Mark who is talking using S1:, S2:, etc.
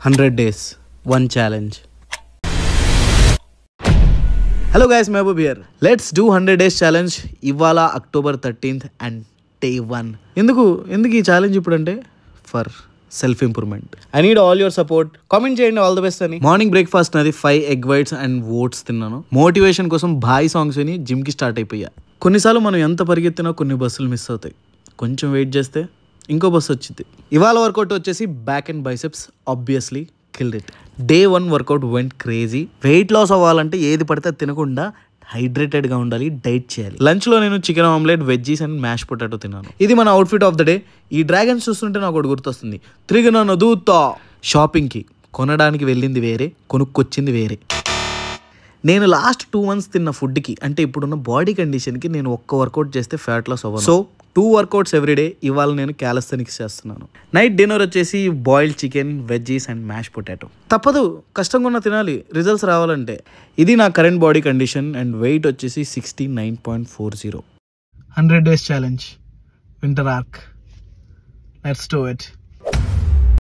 S1: 100 days, one challenge. Hello guys, Mehboob here. Let's do 100 days challenge. Ivala October 13th and day 1. ఎందుకు ఈ challenge ఇప్పుడంటే for self improvement. I need all your support. Comment చేయండి all the best అని. Morning breakfast నాది 5 egg whites and oats తిన్నాను. Motivation కోసం bye songs విని జిమ్కి స్టార్ట్ అయిపోయా. కొన్నిసార్లు మనం ఎంత పరిగెత్తినా కొన్ని బస్సులు మిస్ అవుతాయి. కొంచెం వెయిట్ చేస్తే ఇంకో బస్సు వచ్చింది. ఇవాళ వర్కౌట్ వచ్చేసి back and biceps. Obviously killed it. Day 1 workout went crazy. Weight loss అవ్వాలంటే ఏది పడితే తినకుండా హైడ్రేటెడ్గా ఉండాలి, డైట్ చేయాలి. లంచ్లో నేను chicken omelette, veggies and mash potato తిన్నాను. ఇది మన అవుట్ఫిట్ ఆఫ్ ద డే. ఈ డ్రాగన్స్ చూస్తుంటే నాకు ఒకటి గుర్తొస్తుంది. తిరిగిన దూతా. షాపింగ్కి కొనడానికి వెళ్ళింది వేరే, కొనుక్కొచ్చింది వేరే. నేను లాస్ట్ 2 months తిన్న ఫుడ్కి అంటే ఇప్పుడున్న బాడీ కండిషన్కి నేను ఒక్క వర్కౌట్ చేస్తే ఫ్యాట్ లాస్ అవ్వను. So 2 workouts everyday. ఇవాళ నేను క్యాలస్థెనిక్స్ చేస్తున్నాను. నైట్ డిన్నర్ వచ్చేసి boiled chicken, veggies and mash potato. తప్పదు, కష్టంగా ఉన్న తినాలి రిజల్ట్స్ రావాలంటే. ఇది నా current body condition and weight వచ్చేసి 69.40. 100 days challenge, winter arc. Let's do it.